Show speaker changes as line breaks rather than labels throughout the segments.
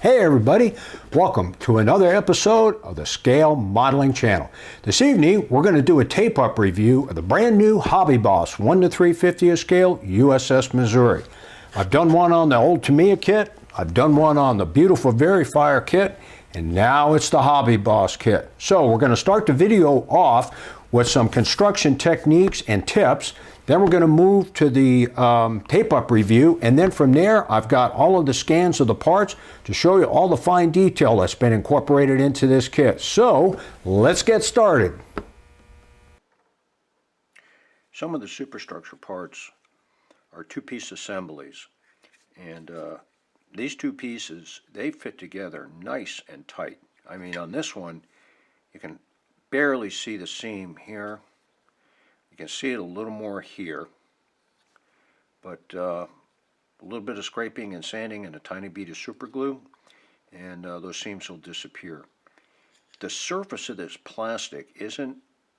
Hey everybody, welcome to another episode of the Scale Modeling Channel. This evening we're going to do a tape-up review of the brand new Hobby Boss 1 to 3/50th scale USS Missouri. I've done one on the old Tamiya kit, I've done one on the beautiful Verifier kit, and now it's the Hobby Boss kit. So we're going to start the video off with some construction techniques and tips. Then we're going to move to the tape-up review, and then from there I've got all of the scans of the parts to show you all the fine detail that's been incorporated into this kit. So let's get started. Some of the superstructure parts are two-piece assemblies, and these two pieces, they fit together nice and tight. I mean, on this one you can barely see the seam here. You can see it a little more here, but a little bit of scraping and sanding and a tiny bead of super glue, and those seams will disappear. The surface of this plastic isn't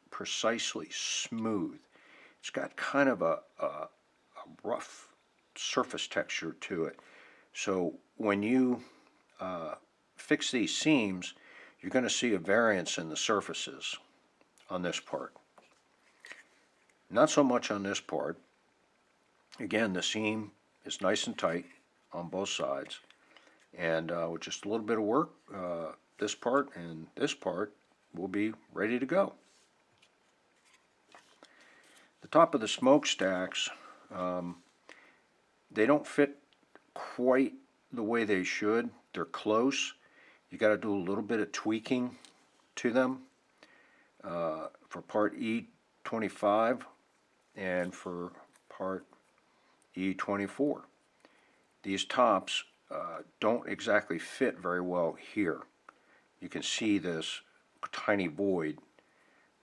precisely smooth. It's got kind of a rough surface texture to it. So when you fix these seams, you're going to see a variance in the surfaces on this part. Not so much on this part. Again, the seam is nice and tight on both sides, and with just a little bit of work, this part and this part will be ready to go. The top of the smokestacks, they don't fit quite the way they should. They're close. You got to do a little bit of tweaking to them for part E25 and for part E24. These tops don't exactly fit very well here. You can see this tiny void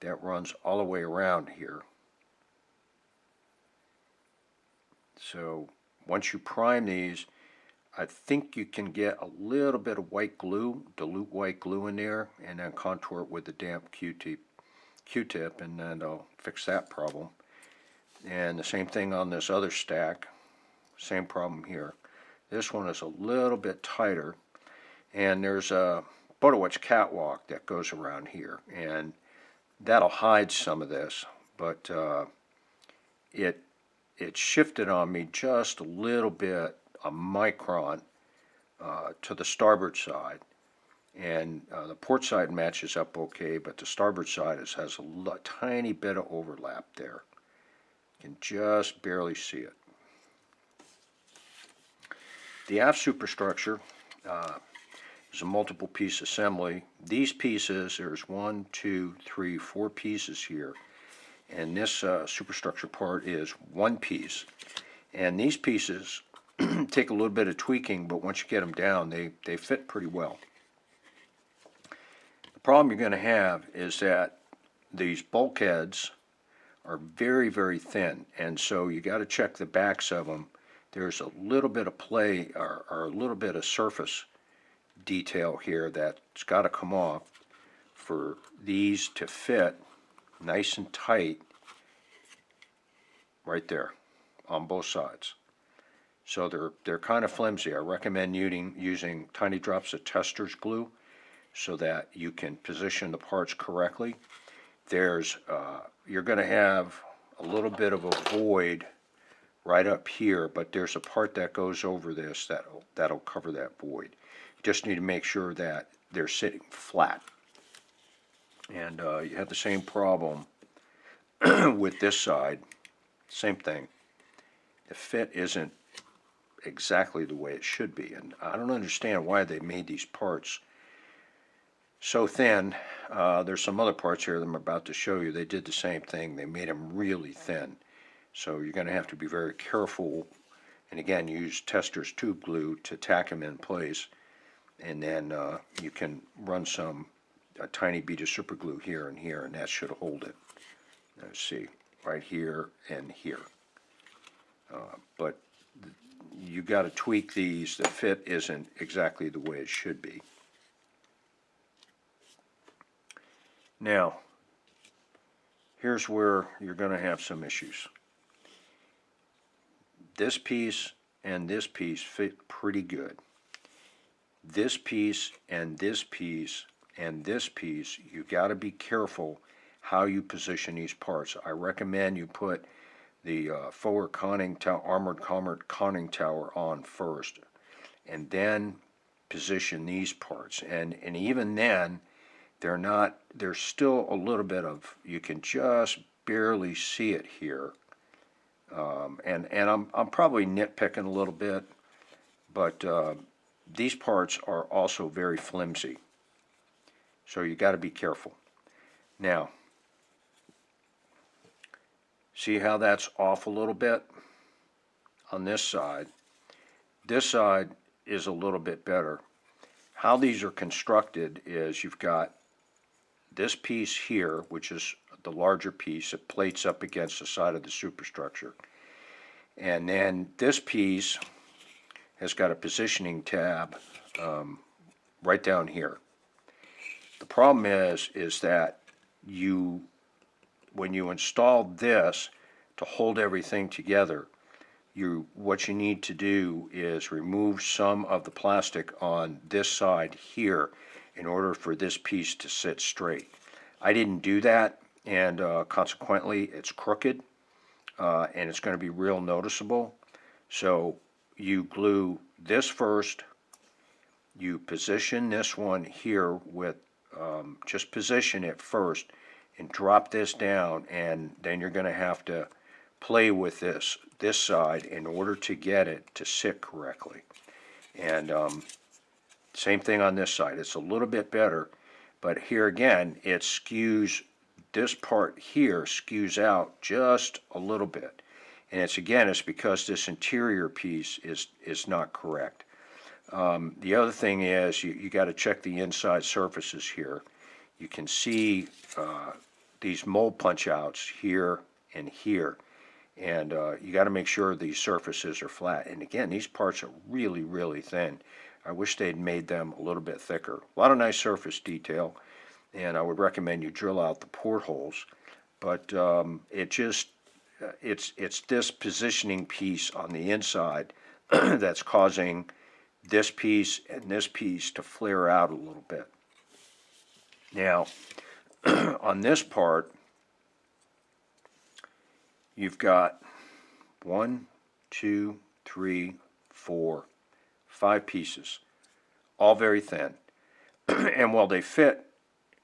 that runs all the way around here. So once you prime these, I think you can get a little bit of white glue, dilute white glue in there, and then contour it with the damp Q-tip, and then I'll fix that problem. And the same thing on this other stack, same problem here. This one is a little bit tighter, and there's a Butterwitch catwalk that goes around here, and that'll hide some of this, but it shifted on me just a little bit, a micron, to the starboard side, and the port side matches up okay, but the starboard side has a tiny bit of overlap there. You can just barely see it. The aft superstructure is a multiple piece assembly. These pieces, there's 4 pieces here, and this superstructure part is one piece. And these pieces take a little bit of tweaking, but once you get them down, they fit pretty well. The problem you're going to have is that these bulkheads are very, very thin, and so you got to check the backs of them. There's a little bit of play or a little bit of surface detail here that's got to come off for these to fit nice and tight right there on both sides. So they're kind of flimsy. I recommend using tiny drops of tester's glue so that you can position the parts correctly. You're going to have a little bit of a void right up here, but there's a part that goes over this that'll cover that void. You just need to make sure that they're sitting flat. And you have the same problem with this side. Same thing. The fit isn't exactly the way it should be, and I don't understand why they made these parts so thin. There's some other parts here that I'm about to show you. They did the same thing. They made them really thin. So you're going to have to be very careful, and again, use tester's tube glue to tack them in place, and then you can run a tiny bead of super glue here, and that should hold it. Let's see, right here and here. But you got to tweak these. The fit isn't exactly the way it should be. Now, here's where you're going to have some issues. This piece and this piece fit pretty good. this piece and this piece and this piece, you got to be careful how you position these parts. I recommend you put the forward armored conning tower on first, and then position these parts. And even then, there's still a little bit of, you can just barely see it here. And I'm probably nitpicking a little bit, but these parts are also very flimsy. So you got to be careful. Now, see how that's off a little bit on this side? This side is a little bit better. How these are constructed is you've got this piece here, which is the larger piece that plates up against the side of the superstructure. And then this piece has got a positioning tab right down here. The problem is that when you install this to hold everything together, what you need to do is remove some of the plastic on this side here in order for this piece to sit straight. I didn't do that, and consequently it's crooked, and it's going to be real noticeable. So you glue this first, you position this one here with, just position it first and drop this down, and then you're going to have to play with this side in order to get it to sit correctly. And same thing on this side. It's a little bit better, but here again it skews, this part here skews out just a little bit, and it's because this interior piece is not correct. The other thing is you got to check the inside surfaces here. You can see these mold punch outs here and here, and you got to make sure these surfaces are flat. And again, these parts are really, really thin. I wish they'd made them a little bit thicker. A lot of nice surface detail, and I would recommend you drill out the portholes. But it's this positioning piece on the inside that's causing this piece and this piece to flare out a little bit. Now, on this part, you've got 1, 2, 3, 4, 5 pieces, all very thin. And while they fit,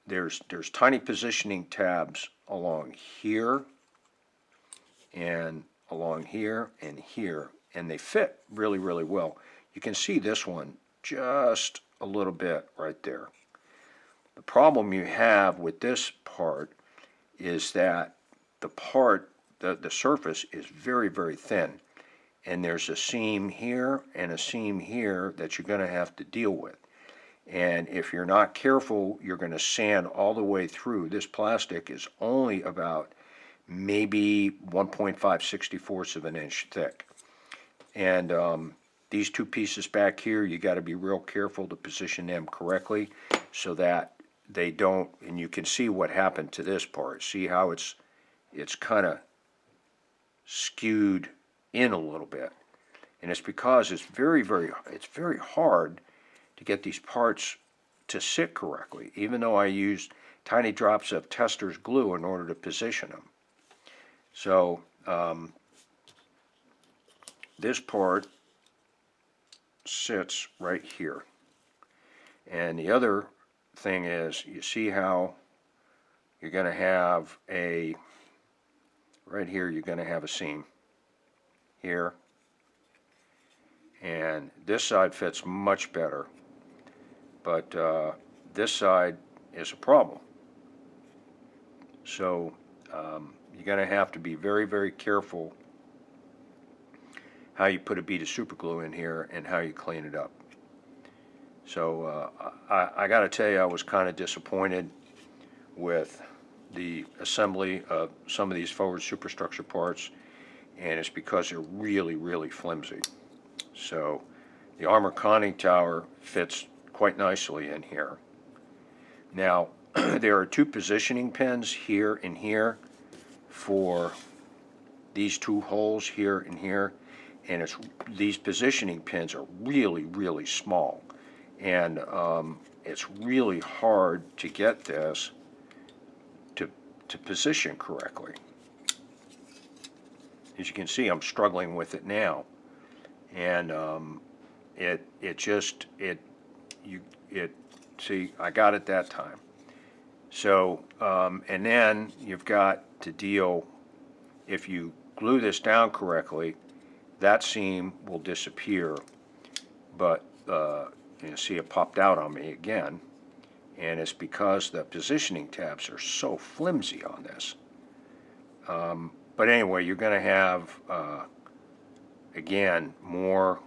there's tiny positioning tabs along here and along here and here, and they fit really, really well. You can see this one just a little bit right there. The problem you have with this part is that the surface is very, very thin, and there's a seam here and a seam here that you're going to have to deal with. And if you're not careful, you're going to sand all the way through. This plastic is only about maybe 1.5/64 of an inch thick. And these two pieces back here, you got to be real careful to position them correctly so that they don't, and you can see what happened to this part. See how it's kind of skewed in a little bit. And it's because it's very hard to get these parts to sit correctly, even though I used tiny drops of Testor's glue in order to position them. So this part sits right here. And the other thing is, you see how you're going to have right here, you're going to have a seam here. And this side fits much better, but this side is a problem. So you're going to have to be very, very careful how you put a bead of super glue in here and how you clean it up. So I got to tell you, I was kind of disappointed with the assembly of some of these forward superstructure parts, and it's because they're really, really flimsy. So the armor conning tower fits quite nicely in here. Now, there are two positioning pins here and here for these two holes here and here, and these positioning pins are really, really small. and it's really hard to get this to position correctly. As you can see, I'm struggling with it now, and see, I got it that time. So and then you've got to deal, if you glue this down correctly, that seam will disappear, but you see it popped out on me again, and it's because the positioning tabs are so flimsy on this. But anyway, you're going to have, again, more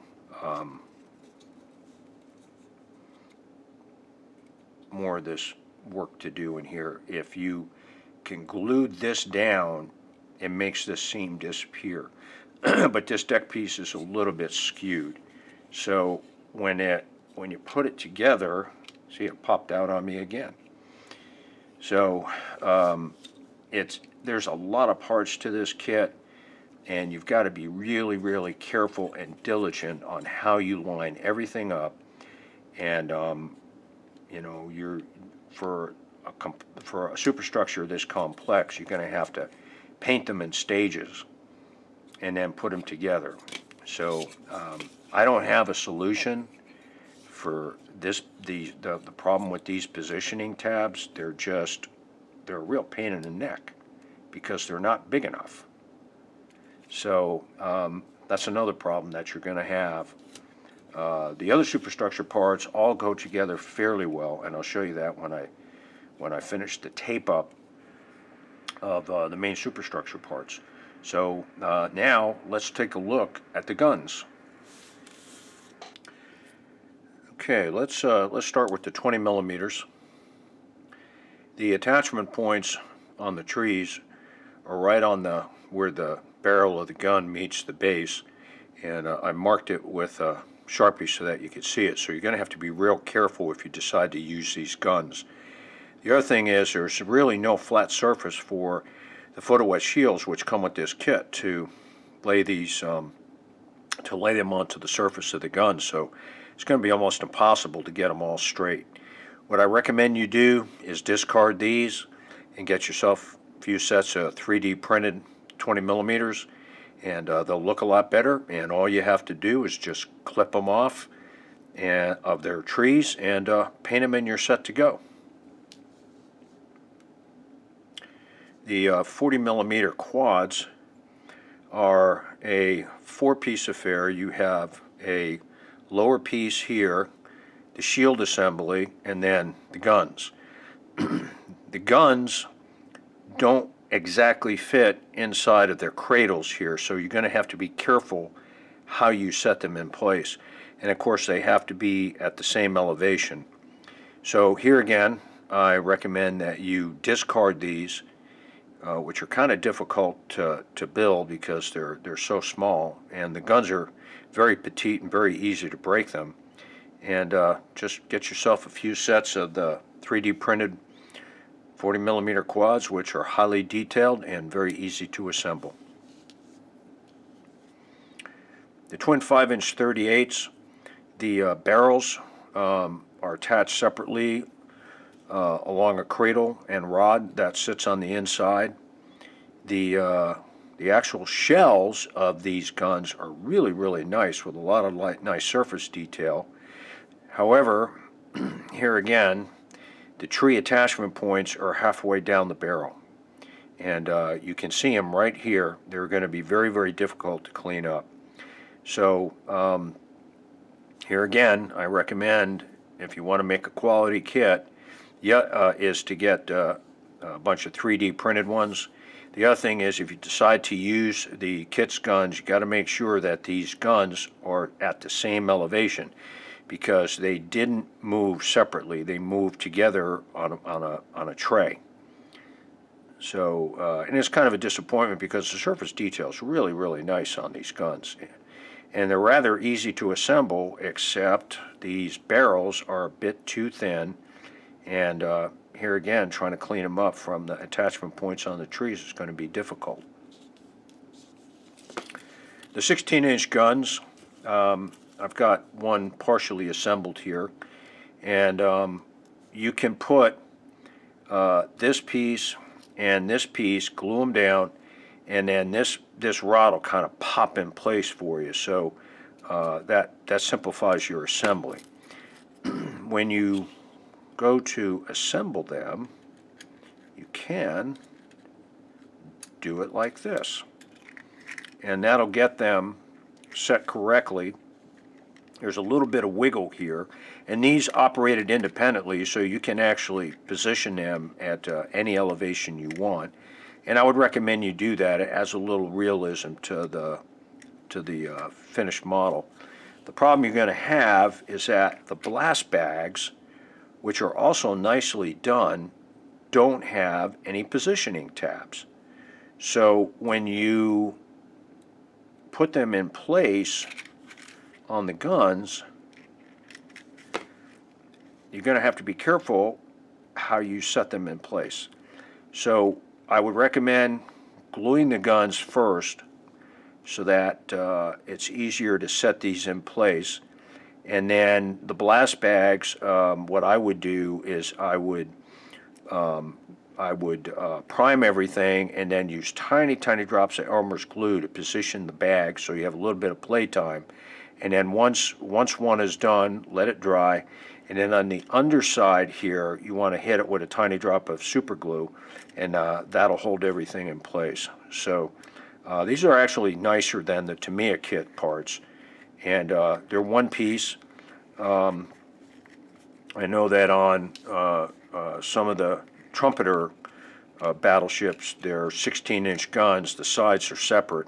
of this work to do in here. If you can glue this down, it makes this seam disappear. But this deck piece is a little bit skewed. So when you put it together, see, it popped out on me again. So there's a lot of parts to this kit, and you've got to be really, really careful and diligent on how you line everything up. And you know, for a superstructure this complex, you're going to have to paint them in stages and then put them together. So I don't have a solution for this. The problem with these positioning tabs, they're a real pain in the neck because they're not big enough. So that's another problem that you're going to have. The other superstructure parts all go together fairly well, and I'll show you that when I finish the tape up of the main superstructure parts. So now let's take a look at the guns. Okay, let's start with the 20 millimeters. The attachment points on the trees are right on where the barrel of the gun meets the base, and I marked it with a Sharpie so that you could see it. So you're going to have to be real careful if you decide to use these guns. The other thing is there's really no flat surface for the photo etch shields, which come with this kit, to lay these to lay them onto the surface of the gun. So it's going to be almost impossible to get them all straight. What I recommend you do is discard these and get yourself a few sets of 3D printed 20 millimeters, and they'll look a lot better. And all you have to do is just clip them off of their trees and paint them, and you're set to go. The 40 millimeter quads are a 4-piece affair. You have a lower piece here, the shield assembly, and then the guns. The guns don't exactly fit inside of their cradles here, so you're going to have to be careful how you set them in place. And of course they have to be at the same elevation. So here again, I recommend that you discard these, which are kind of difficult to build because they're so small, and the guns are very petite and very easy to break them. And just get yourself a few sets of the 3D printed 40 millimeter quads, which are highly detailed and very easy to assemble. The twin 5-inch 38s, the barrels are attached separately along a cradle and rod that sits on the inside. The actual shells of these guns are really, really nice with a lot of nice surface detail. However, here again, the tree attachment points are halfway down the barrel, and you can see them right here. They're going to be very, very difficult to clean up. So here again, I recommend, if you want to make a quality kit, is to get a bunch of 3D printed ones. The other thing is, if you decide to use the kit's guns, you got to make sure that these guns are at the same elevation, because they didn't move separately; they moved together on a tray. So, and it's kind of a disappointment because the surface detail is really, really nice on these guns, and they're rather easy to assemble. Except these barrels are a bit too thin, and here again, trying to clean them up from the attachment points on the trees is going to be difficult. The 16-inch guns, I've got one partially assembled here, And you can put this piece and this piece, glue them down, and then this rod will kind of pop in place for you. So that simplifies your assembly. When you go to assemble them, you can do it like this, and that'll get them set correctly. There's a little bit of wiggle here, and these operated independently, so you can actually position them at any elevation you want. And I would recommend you do that. It adds a little realism to the finished model. The problem you're going to have is that the blast bags, which are also nicely done, don't have any positioning tabs. So when you put them in place on the guns, you're going to have to be careful how you set them in place. So I would recommend gluing the guns first so that it's easier to set these in place. And then the blast bags, what I would do is I would prime everything and then use tiny drops of Elmer's glue to position the bag so you have a little bit of play time. And then once one is done, let it dry. And then on the underside here, you want to hit it with a tiny drop of super glue, and that'll hold everything in place. So these are actually nicer than the Tamiya kit parts, and they're one piece. I know that on some of the trumpeter battleships, they're 16-inch guns. The sides are separate,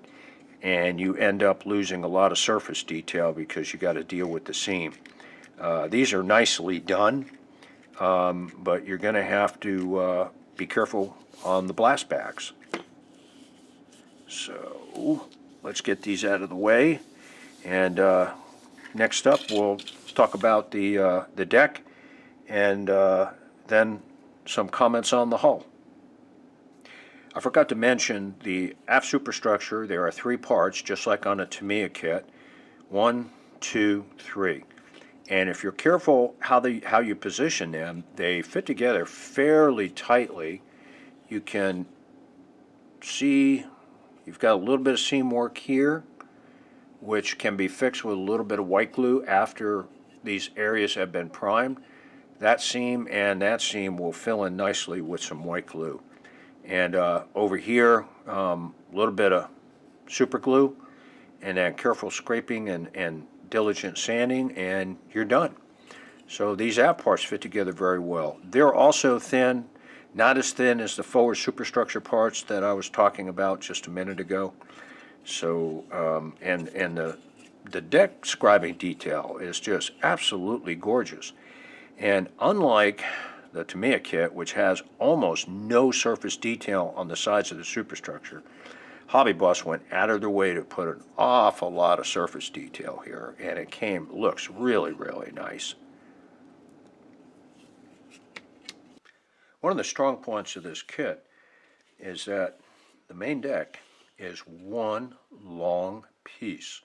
and you end up losing a lot of surface detail because you got to deal with the seam. These are nicely done, but you're going to have to be careful on the blast bags. So let's get these out of the way, and next up we'll talk about the deck, and then some comments on the hull. I forgot to mention the aft superstructure. There are 3 parts, just like on a Tamiya kit. 1, 2, 3. And if you're careful how you position them, they fit together fairly tightly. You can see you've got a little bit of seam work here, which can be fixed with a little bit of white glue after these areas have been primed. That seam and that seam will fill in nicely with some white glue. And over here, a little bit of super glue, and then careful scraping and diligent sanding, and you're done. So these aft parts fit together very well. They're also thin, not as thin as the forward superstructure parts that I was talking about just a minute ago. So and the deck scribing detail is just absolutely gorgeous. And unlike the Tamiya kit, which has almost no surface detail on the sides of the superstructure, Hobby Boss went out of their way to put an awful lot of surface detail here, and it looks really, really nice. One of the strong points of this kit is that the main deck is one long piece,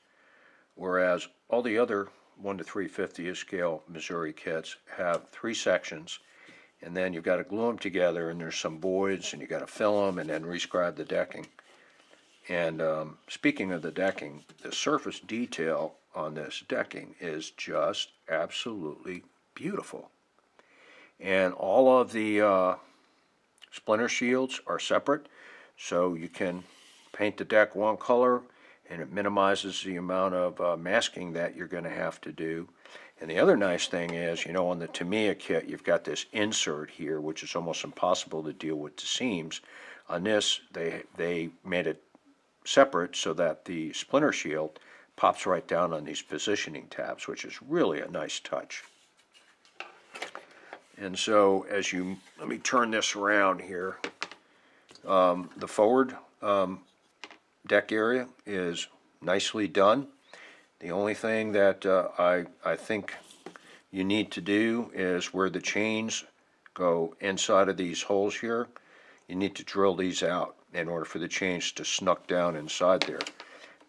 whereas all the other 1 to 3/50th scale Missouri kits have 3 sections, and then you've got to glue them together, and there's some voids, and you've got to fill them and then rescribe the decking. And speaking of the decking, the surface detail on this decking is just absolutely beautiful. And all of the splinter shields are separate, so you can paint the deck one color, and it minimizes the amount of masking that you're going to have to do. And the other nice thing is, you know, on the Tamiya kit, you've got this insert here, which is almost impossible to deal with the seams. On this, they made it separate so that the splinter shield pops right down on these positioning tabs, which is really a nice touch. And so let me turn this around here. The forward deck area is nicely done. The only thing that I think you need to do is where the chains go inside of these holes here, you need to drill these out in order for the chains to snuck down inside there.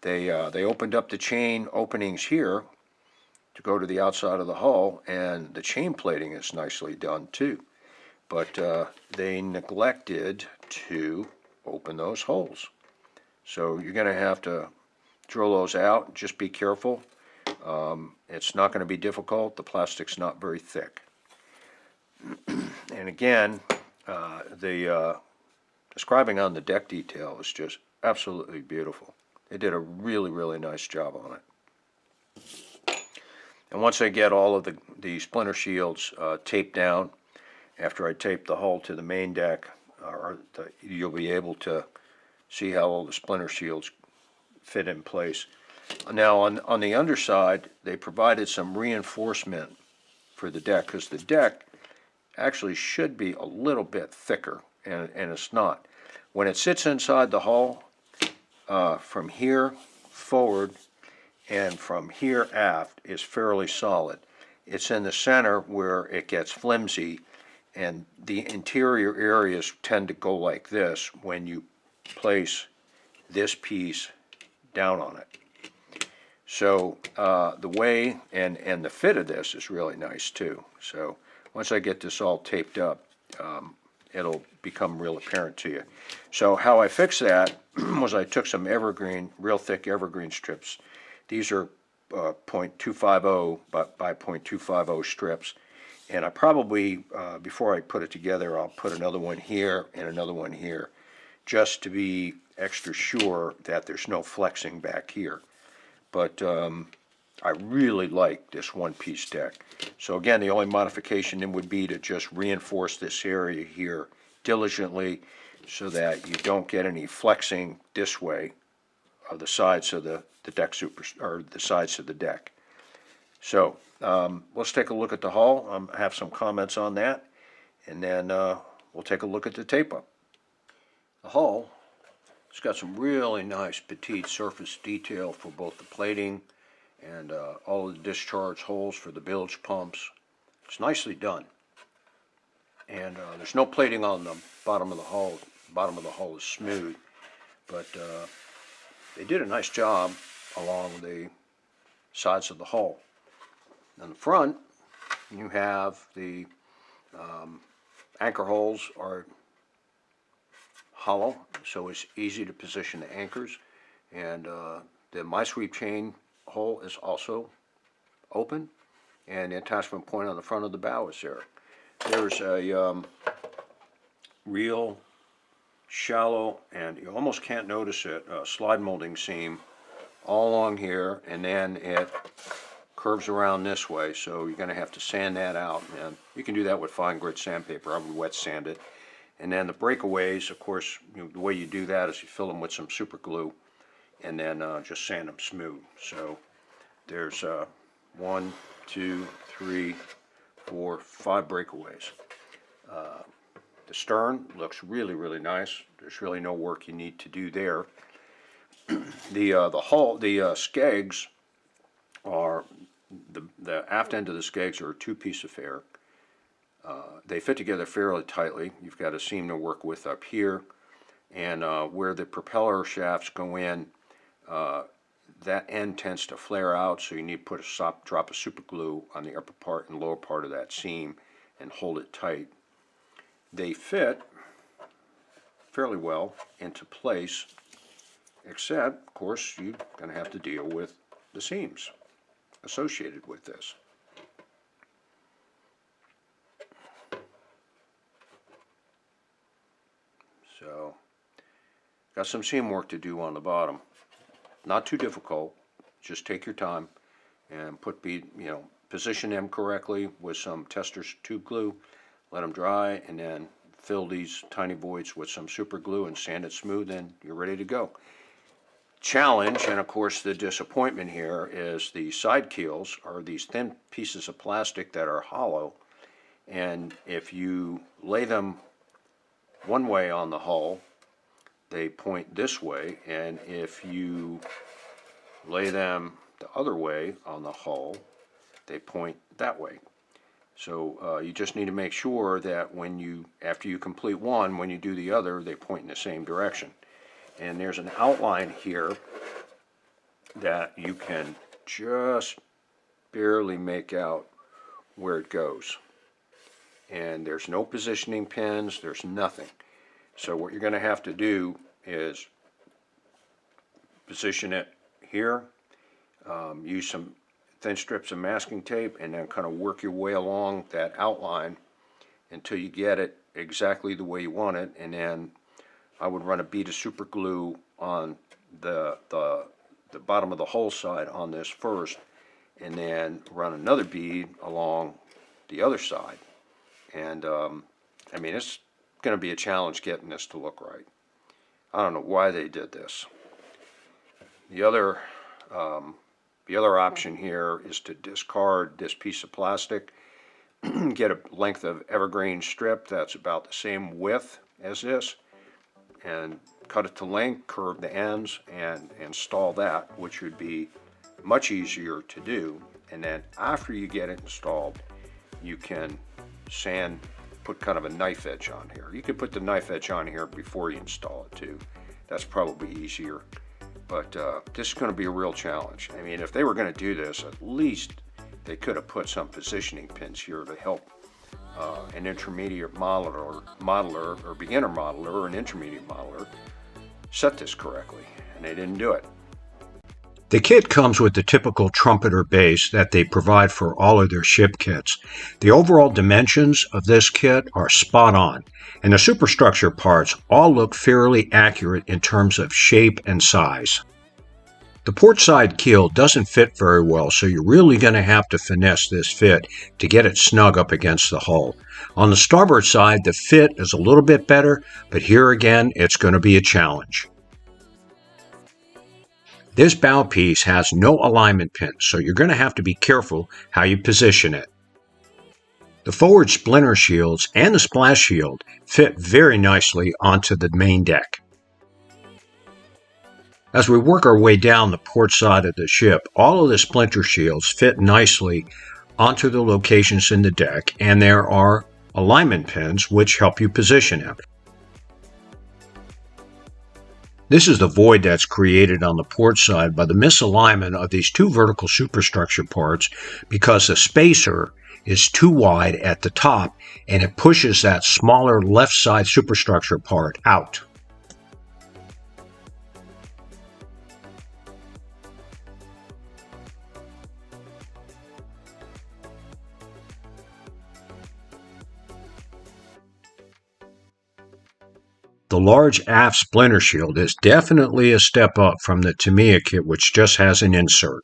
They opened up the chain openings here, to go to the outside of the hull, and the chain plating is nicely done too. But they neglected to open those holes. So you're going to have to drill those out. Just be careful. It's not going to be difficult. The plastic's not very thick. And again, the describing on the deck detail is just absolutely beautiful. They did a really, really nice job on it. And once I get all of the splinter shields taped down, after I tape the hull to the main deck, you'll be able to see how all the splinter shields fit in place. Now on the underside, they provided some reinforcement for the deck, because the deck actually should be a little bit thicker, and it's not. When it sits inside the hull, from here forward and from here aft is fairly solid. It's in the center where it gets flimsy, and the interior areas tend to go like this when you place this piece down on it. So the way and the fit of this is really nice too. So once I get this all taped up, it'll become real apparent to you. So how I fixed that was I took some evergreen, real thick evergreen strips. These are 0.250 by 0.250 strips. And I probably, before I put it together, I'll put another one here and another one here, just to be extra sure that there's no flexing back here. But I really like this one-piece deck. So again, the only modification then would be to just reinforce this area here diligently, so that you don't get any flexing this way of the sides of the deck or the sides of the deck. So let's take a look at the hull. I have some comments on that, and then we'll take a look at the tape-up. The hull, it's got some really nice petite surface detail for both the plating and all of the discharge holes for the bilge pumps. It's nicely done. And there's no plating on the bottom of the hull. The bottom of the hull is smooth, but they did a nice job along the sides of the hull. On the front, you have the anchor holes are hollow, so it's easy to position the anchors. And the MySweep chain hole is also open, and the attachment point on the front of the bow is there. There's a real shallow, and you almost can't notice it, slide molding seam all along here, and then it curves around this way, so you're going to have to sand that out. And you can do that with fine grit sandpaper. I would wet sand it. And then the breakaways, of course, the way you do that is you fill them with some super glue, and then just sand them smooth. So there's 1, 2, 3, 4, 5 breakaways. The stern looks really, really nice. There's really no work you need to do there. The hull, the skegs are, the aft end of the skegs are a two-piece affair. They fit together fairly tightly. You've got a seam to work with up here, and where the propeller shafts go in, that end tends to flare out, so you need to put a drop of super glue on the upper part and lower part of that seam and hold it tight. They fit fairly well into place, except, of course, you're going to have to deal with the seams associated with this. So, got some seam work to do on the bottom. Not too difficult. Just take your time and position them correctly with some tester tube glue. Let them dry, and then fill these tiny voids with some super glue and sand it smooth, and you're ready to go. Challenge, and of course the disappointment here, is the side keels are these thin pieces of plastic that are hollow, and if you lay them one way on the hull, they point this way, and if you lay them the other way on the hull, they point that way. So you just need to make sure that after you complete one, when you do the other, they point in the same direction. And there's an outline here that you can just barely make out where it goes. And there's no positioning pins, there's nothing. So what you're going to have to do is position it here, use some thin strips of masking tape, and then kind of work your way along that outline until you get it exactly the way you want it. And then I would run a bead of super glue on the bottom of the hole side on this first, and then run another bead along the other side. And I mean, it's going to be a challenge getting this to look right. I don't know why they did this. The other option here is to discard this piece of plastic, get a length of evergreen strip that's about the same width as this, and cut it to length, curve the ends, and install that, which would be much easier to do. And then after you get it installed, you can put kind of a knife edge on here. You could put the knife edge on here before you install it too. That's probably easier. But this is going to be a real challenge. I mean, if they were going to do this, at least they could have put some positioning pins here to help an intermediate modeler or beginner modeler or an intermediate modeler set this correctly, and they didn't do it.
The kit comes with the typical trumpeter base that they provide for all of their ship kits. The overall dimensions of this kit are spot on, and the superstructure parts all look fairly accurate in terms of shape and size. The port side keel doesn't fit very well, so you're really going to have to finesse this fit to get it snug up against the hull. On the starboard side, the fit is a little bit better, but here again, it's going to be a challenge. This bow piece has no alignment pins, so you're going to have to be careful how you position it. The forward splinter shields and the splash shield fit very nicely onto the main deck. As we work our way down the port side of the ship, all of the splinter shields fit nicely onto the locations in the deck, and there are alignment pins which help you position it. This is the void that's created on the port side by the misalignment of these two vertical superstructure parts, because the spacer is too wide at the top and it pushes that smaller left side superstructure part out. The large aft splinter shield is definitely a step up from the Tamiya kit, which just has an insert.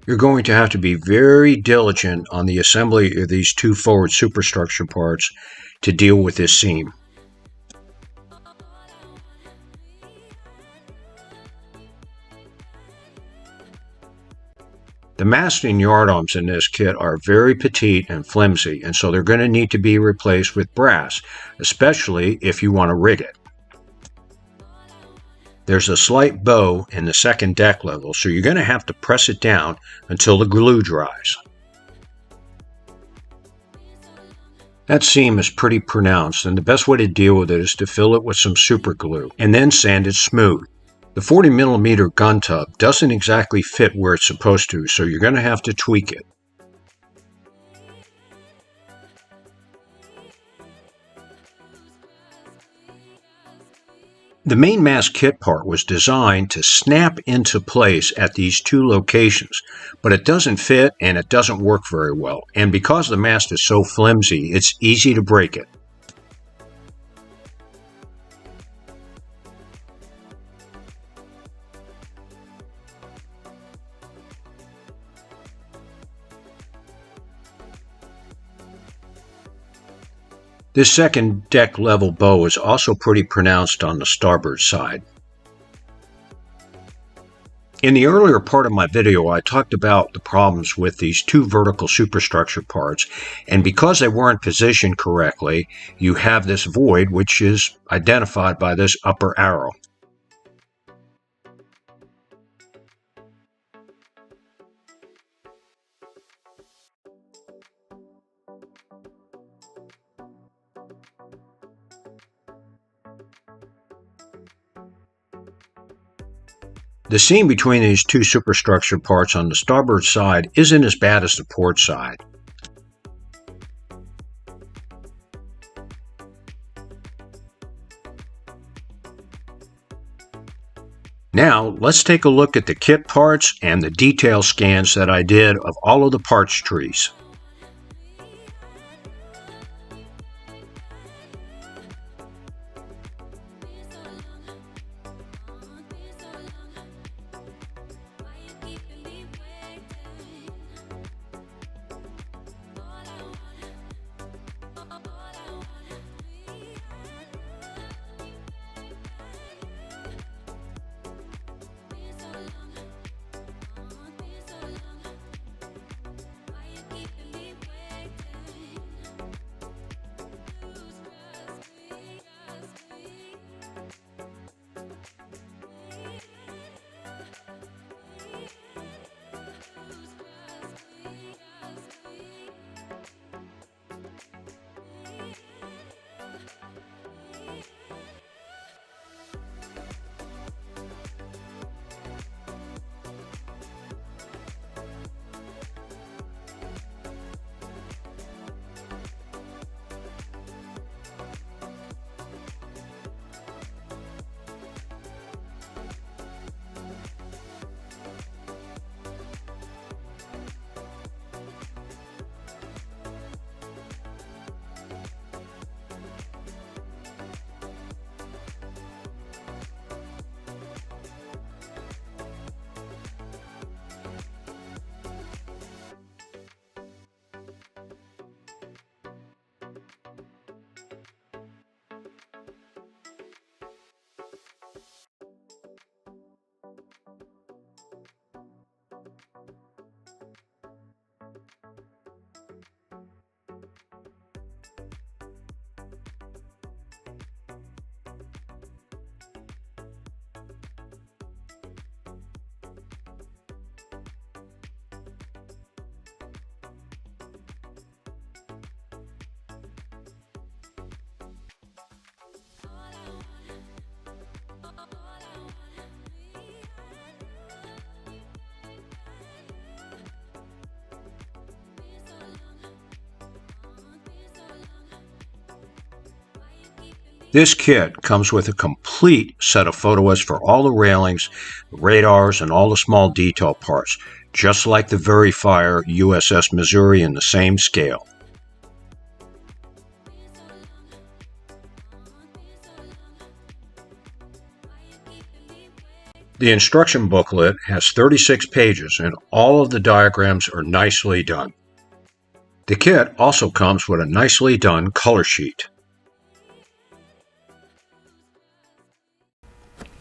You're going to have to be very diligent on the assembly of these two forward superstructure parts to deal with this seam. The mast and yardarms in this kit are very petite and flimsy, and so they're going to need to be replaced with brass, especially if you want to rig it. There's a slight bow in the second deck level, so you're going to have to press it down until the glue dries. That seam is pretty pronounced, and the best way to deal with it is to fill it with some super glue and then sand it smooth. The 40mm gun tub doesn't exactly fit where it's supposed to, so you're going to have to tweak it. The main mast kit part was designed to snap into place at these two locations, but it doesn't fit and it doesn't work very well, and because the mast is so flimsy, it's easy to break it. This second deck level bow is also pretty pronounced on the starboard side. In the earlier part of my video, I talked about the problems with these two vertical superstructure parts, and because they weren't positioned correctly, you have this void which is identified by this upper arrow. The seam between these two superstructure parts on the starboard side isn't as bad as the port side. Now, let's take a look at the kit parts and the detail scans that I did of all of the parts trees. This kit comes with a complete set of photos for all the railings, radars, and all the small detail parts, just like the Verifier USS Missouri in the same scale. The instruction booklet has 36 pages and all of the diagrams are nicely done. The kit also comes with a nicely done color sheet.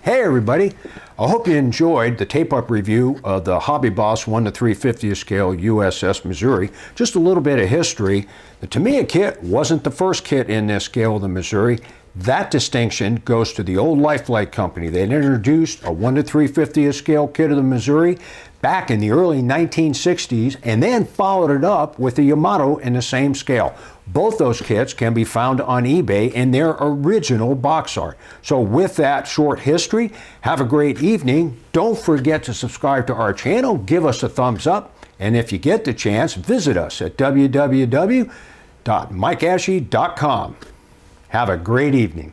Hey everybody, I hope you enjoyed the tape-up review of the Hobby Boss 1 to 3/50th scale USS Missouri. Just a little bit of history. The Tamiya kit wasn't the first kit in this scale of the Missouri. That distinction goes to the old Lifelike company. They introduced a 1 to 3/50th scale kit of the Missouri back in the early 1960s and then followed it up with the Yamato in the same scale. Both those kits can be found on eBay in their original box art. So with that short history, have a great evening. Don't forget to subscribe to our channel, give us a thumbs up, and if you get the chance, visit us at www.mikeashey.com. Have a great evening.